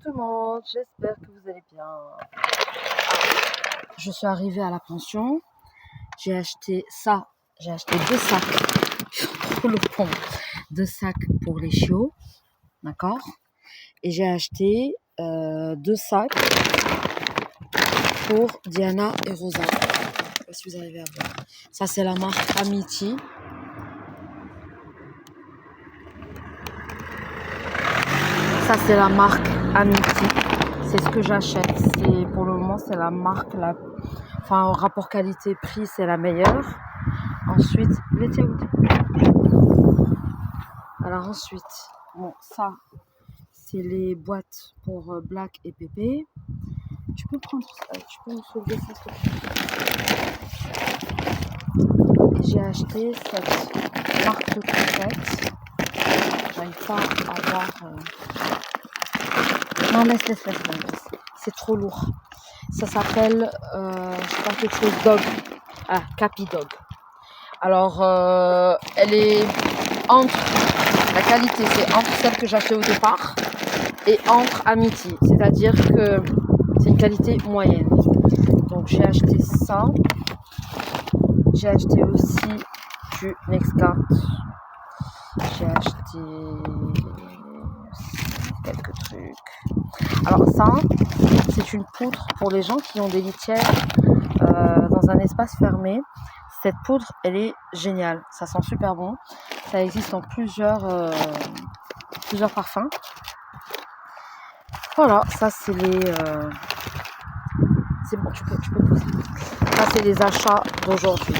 tout le monde, j'espère que vous allez bien. Je suis arrivée à la pension, j'ai acheté ça, j'ai acheté 2 sacs, trop lourd pour moi, 2 sacs pour les chiots, d'accord? Et j'ai acheté 2 sacs pour Diana et Rosa. Je sais pas si vous arrivez à voir. Ça c'est la marque Amity. Ça c'est la marque Amity. C'est ce que j'achète. C'est pour le moment c'est la marque enfin au rapport qualité-prix c'est la meilleure. Ensuite, alors ensuite, bon ça c'est les boîtes pour Black et Pépé. Tu peux prendre ça, tu peux me soulever ça s'il te plaît. J'ai acheté cette marque de croquettes. J'arrive pas à voir. Non, laisse. C'est trop lourd. Ça s'appelle, je sais pas, quelque chose Dog. Ah, Capi Dog. Alors, elle est entre, la qualité, c'est entre celle que j'ai achetée au départ et entre Amity. C'est-à-dire que c'est une qualité moyenne. Donc, j'ai acheté ça. J'ai acheté aussi du NexGard. J'ai acheté quelques trucs. Alors ça, c'est une poudre pour les gens qui ont des litières dans un espace fermé. Cette poudre, elle est géniale. Ça sent super bon. Ça existe en plusieurs parfums. Voilà, ça c'est les... C'est bon, tu peux poser. Ça c'est les achats d'aujourd'hui.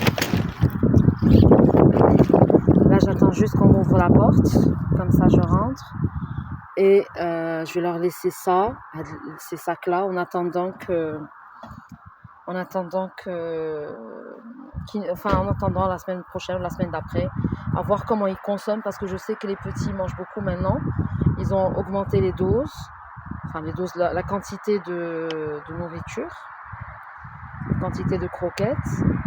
Là, j'attends juste qu'on m'ouvre la porte. Comme ça, je rentre. Et je vais leur laisser ça, ces sacs-là, en attendant la semaine prochaine, la semaine d'après, à voir comment ils consomment, parce que je sais que les petits mangent beaucoup maintenant. Ils ont augmenté les doses, la quantité de nourriture, la quantité de croquettes.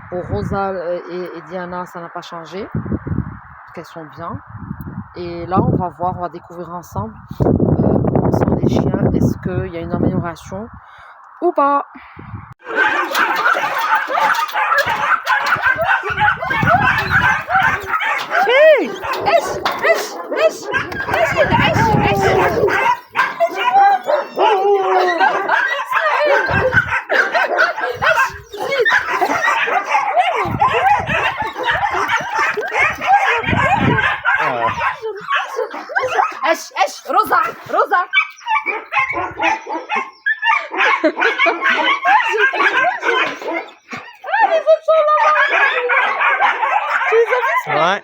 Pour Rosa et Diana, ça n'a pas changé, parce qu'elles sont bien. Et là, on va découvrir ensemble comment sont les chiens. Est-ce qu'il y a une amélioration ou pas? Hey! Rosa! Les autres sont là-bas! Tu les as vus? Ouais.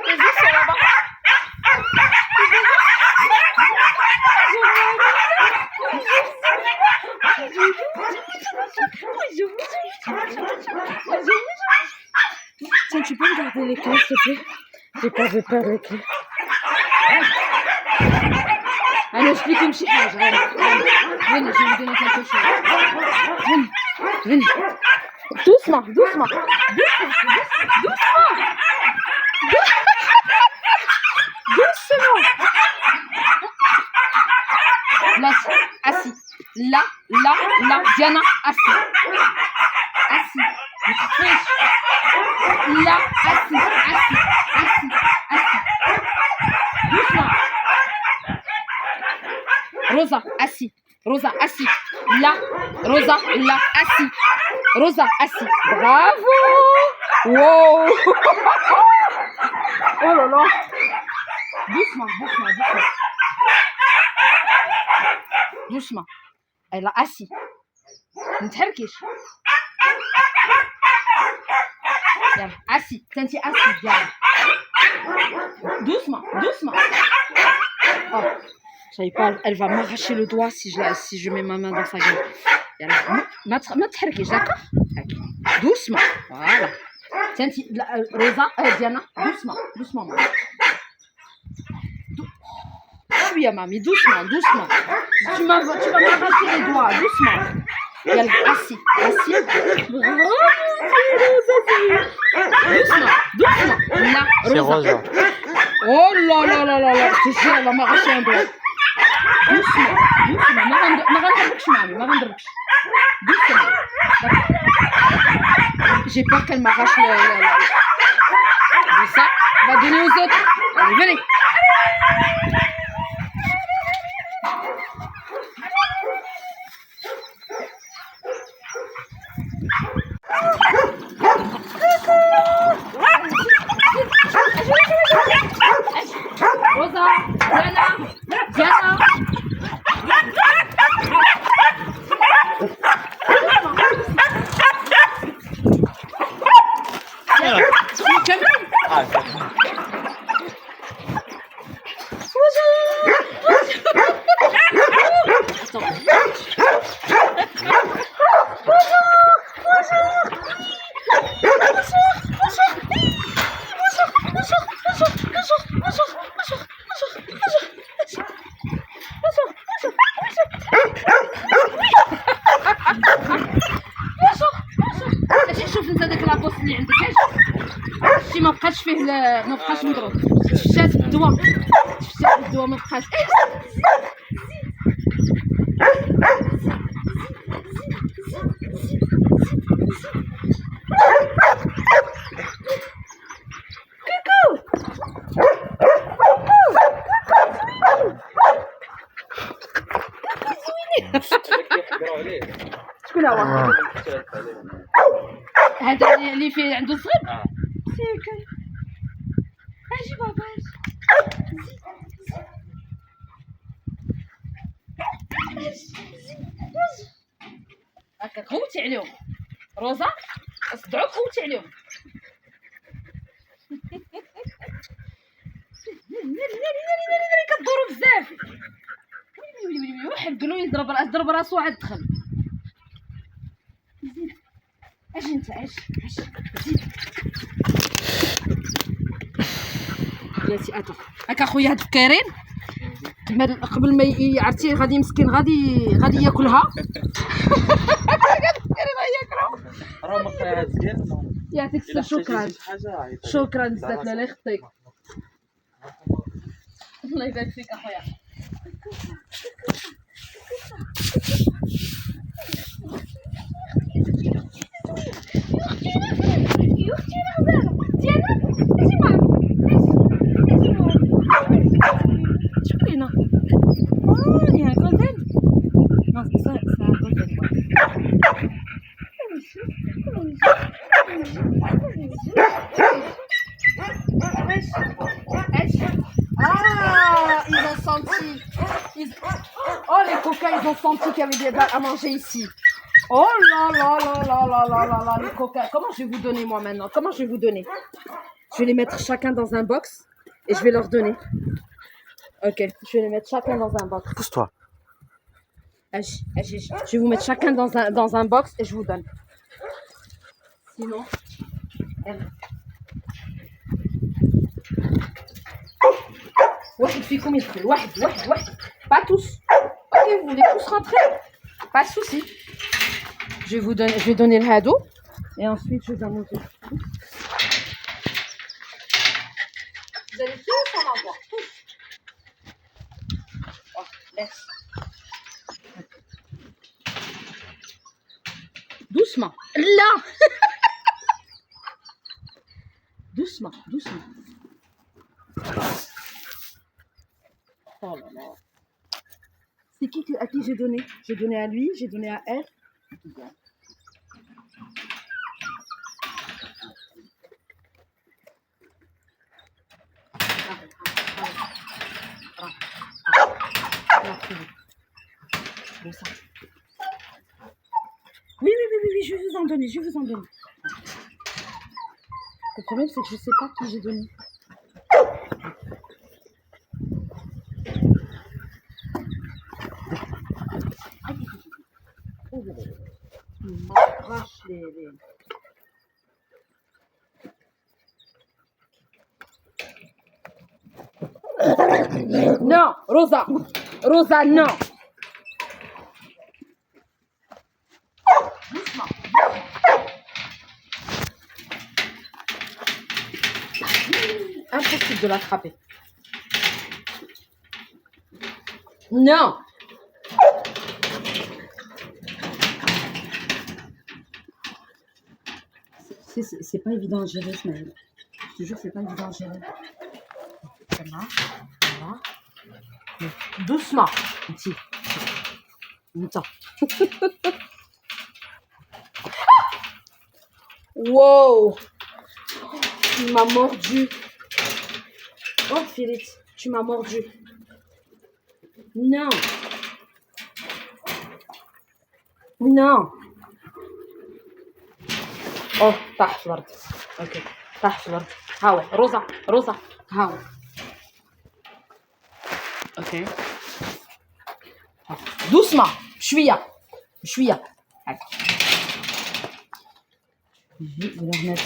Les autres sont là-bas. Tiens, tu peux me garder les clés, s'il te plaît? J'ai pas de perdre les clés. Allez, explique une petite chose. Venez, je vais vous donner quelque chose. Venez. Doucement. Laisse, assis. Là, Diana, assis. Là, assis. Doucement. Rosa, assis. Là, Rosa, là, assis. Rosa, assis. Bravo! Wow! Oh là là! Doucement. Elle a assis. نتحركيش. يلا assis. T'es assis. Yalla. Doucement. Oh. J'avais pas, elle va m'arracher le doigt si je mets ma main dans sa gueule. Yalla. ما تحركيش, d'accord? Doucement. Voilà. Tiens, Rosa, Diana, doucement. Oui, mamie, doucement. Tu vas m'arracher les doigts, doucement. Yalla, assis. Doucement. Là, C'est Rosa. Oh là, je te jure, elle va m'arracher un doigt. Doucement. j'ai peur qu'elle m'arrache le ça. On va donner aux autres. Allez, venez. Rosa, Diana, Diana. شوف انت داك لابوس اللي عندك شتي ما بقاش فيه ما بقاش مضروب تفشات بالدواء ما بقاش شكون هو هذا اللي فيه عنده صغير سيكل اجي بابا هكا خوتي عليهم روزا اصدعوك خوتي عليهم كدورو بزاف واحد قالوا يضرب راسو عاد دخل اجي انت اجي زيد بلاتي اتا هكا خويا هاد الكريم قبل ما عرفتي غادي مسكين غادي ياكلها راه مقطع مزيان يعطيك الصحة شكرا بزاف لا يخطيك الله يبارك فيك اخويا ils ont senti. Oh, les coquins, ils ont senti qu'il y avait des balles à manger ici. Oh là là là là là là là là, les coquins. Comment je vais vous donner, moi, maintenant? Comment je vais vous donner? Je vais les mettre chacun dans un box et je vais leur donner. Ok, je vais les mettre chacun dans un box. Pousse-toi. Je vais vous mettre chacun dans un box et je vous donne. Sinon... واحد فيكم يدخل واحد pas tous. Ok, vous voulez tous rentrer? Pas de souci. Je vais donner le hado et ensuite je donne aux autres. Vous allez tous en avoir, tous. Oh, laisse. Doucement. Là. Doucement. Oh là là. C'est à qui j'ai donné? J'ai donné à lui, j'ai donné à elle. Oui, je vais vous en donner. Le problème, c'est que je ne sais pas qui j'ai donné. Il m'arrache les... Non, Rosa, non. Doucement. Impossible de l'attraper. Non. C'est pas évident à gérer, Ismaël. Je te jure, c'est pas évident à gérer. Voilà. Voilà. Mais doucement. Petit. Attends. Wow! Tu m'as mordu. Oh, Philippe, tu m'as mordu. Non. Non. Oh, تحت في الأرض. اوكي. تحت في الأرض. هاوي. روزا. روزا. هاوي. اوكي. doucement. شوية. شوية. هكا. نجي ولا هناك.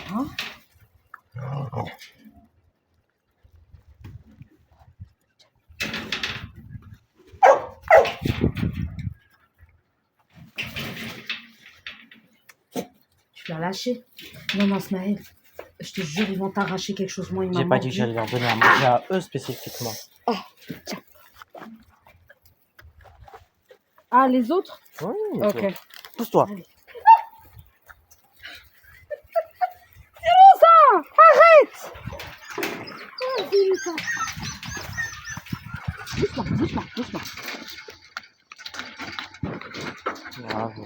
ها. Tu l'as lâché? Non, non, Smaël. Je te jure, ils vont t'arracher quelque chose. Moi, il m'a J'ai pas dit que j'allais leur donner à manger à eux spécifiquement. Oh, tiens. Ah, les autres? Oui, ok. Pousse-toi. Allez. Rosa, arrête! Doucement, doucement, doucement. Bravo.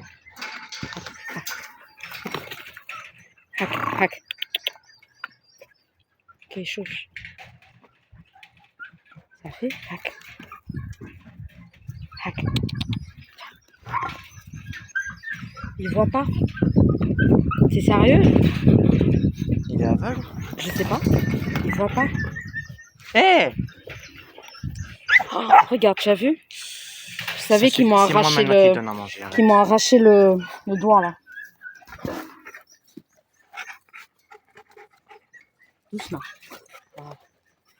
Hack, hack. Ok, chaud. Ça fait hack. Hack. Il voit pas? C'est sérieux? Il est aveugle? Je sais pas. Il voit pas? Hé! Oh, regarde, tu as vu? Je savais qu'ils m'ont arraché le doigt là. Doucement.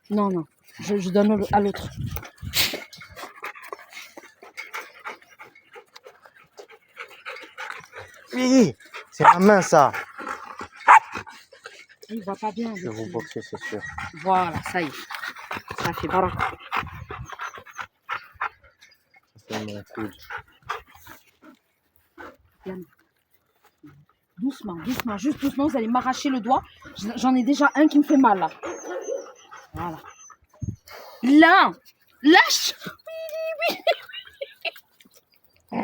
Non, non. Je donne à l'autre. Oui! C'est ma main, ça! Il voit pas bien. Je vais vous boxer, c'est sûr. Voilà, ça y est. Ça fait bara. C'est mon coude. Doucement, doucement, juste doucement, vous allez m'arracher le doigt. J'en ai déjà un qui me fait mal là. Voilà. Là! Lâche! Oui, oui, oui.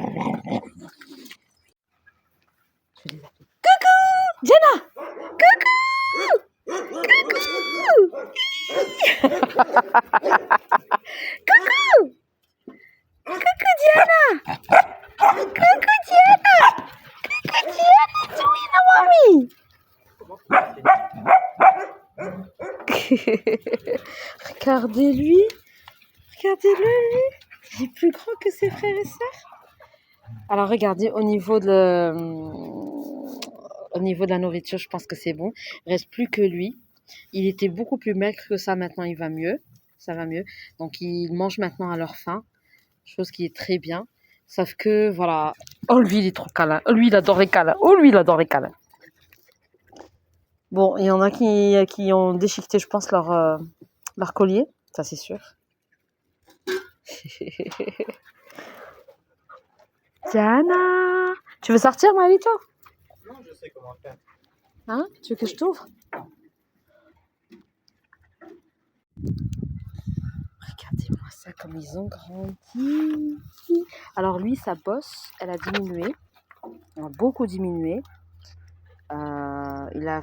Coucou! Diana! Coucou! Coucou! Coucou Diana! Coucou Diana! Coucou Diana! Diana, mamie! Regardez-lui. Regardez-le, lui. Il est plus grand que ses frères et sœurs. Alors, regardez, au niveau de la nourriture, je pense que c'est bon. Il reste plus que lui. Il était beaucoup plus maigre que ça. Maintenant, il va mieux. Ça va mieux. Donc, il mange maintenant à leur faim. Chose qui est très bien. Sauf que, voilà. Oh, lui, il est trop câlin. Oh, lui, il adore les câlins. Oh, lui, il adore les câlins. Bon, il y en a qui ont déchiqueté, je pense, leur collier. Ça, c'est sûr. Diana, tu veux sortir, Malito? Non, je sais comment faire. Hein? Tu veux que je t'ouvre? Regardez-moi ça, comme ils ont grandi. Alors lui, sa bosse, elle a diminué. Elle a beaucoup diminué. Il a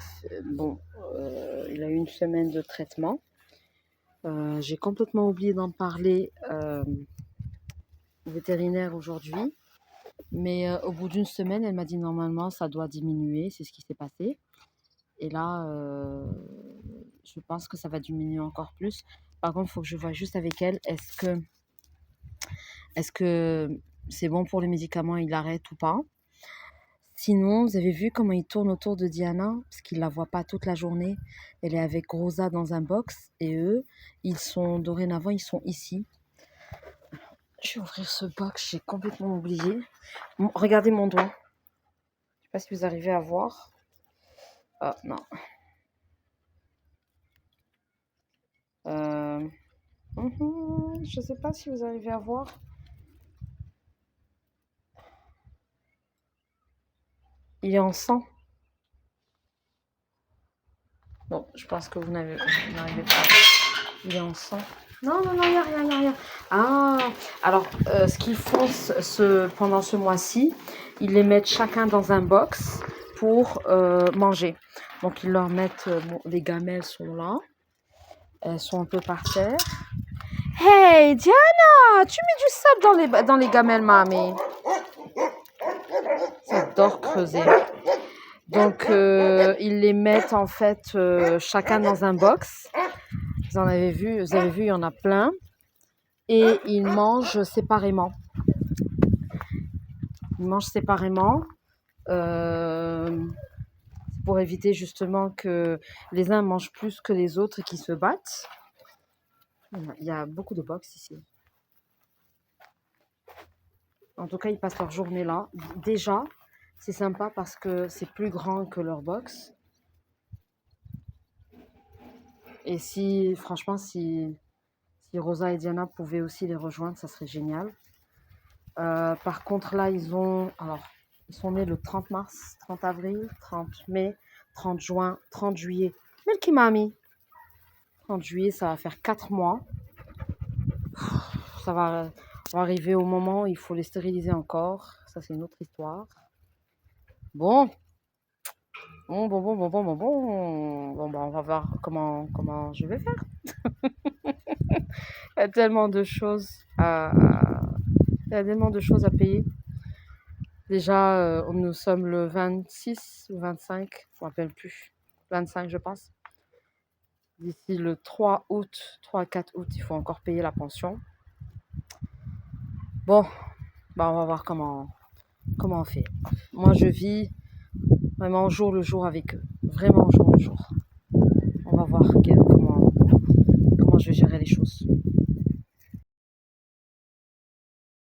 eu une semaine de traitement. J'ai complètement oublié d'en parler au vétérinaire aujourd'hui. Mais au bout d'une semaine, elle m'a dit normalement ça doit diminuer, c'est ce qui s'est passé. Et là, je pense que ça va diminuer encore plus. Par contre, il faut que je vois juste avec elle, est-ce que c'est bon pour les médicaments, il arrête ou pas. Sinon, vous avez vu comment il tourne autour de Diana, parce qu'il ne la voit pas toute la journée. Elle est avec Rosa dans un box, et eux, dorénavant, ils sont ici. Je vais ouvrir ce box, j'ai complètement oublié. Regardez mon doigt. Je ne sais pas si vous arrivez à voir. Ah, non. Je ne sais pas si vous arrivez à voir. Il est en sang. Bon, je pense que vous n'arrivez pas. Il est en sang. Non, non, non, il n'y a rien, il n'y a rien. Ah, alors, ce qu'ils font pendant ce mois-ci, ils les mettent chacun dans un box pour manger. Donc, ils leur mettent, bon, les gamelles sont là. Elles sont un peu par terre. Hey, Diana, tu mets du sable dans les gamelles, mamie. J'adore creuser. Donc, ils les mettent en fait chacun dans un box. Vous avez vu, il y en a plein. Et ils mangent séparément. Ils mangent séparément pour éviter justement que les uns mangent plus que les autres et qu'ils se battent. Il y a beaucoup de box ici. En tout cas, ils passent leur journée là. Déjà, c'est sympa parce que c'est plus grand que leur box. Et si, franchement, si Rosa et Diana pouvaient aussi les rejoindre, ça serait génial. Par contre, là, ils sont nés le 30 mars, 30 avril, 30 mai, 30 juin, 30 juillet. Milky Mami. 30 juillet, ça va faire 4 mois. On va arriver au moment où il faut les stériliser encore. Ça, c'est une autre histoire. Bon, on va voir comment je vais faire. Il y a tellement de choses à payer. Déjà, nous sommes le 26 ou 25, je ne me rappelle plus. 25, je pense. D'ici le 3 août, 3-4 août, il faut encore payer la pension. Bon, on va voir comment on fait. Moi, je vis vraiment jour le jour avec eux. Vraiment jour le jour. On va voir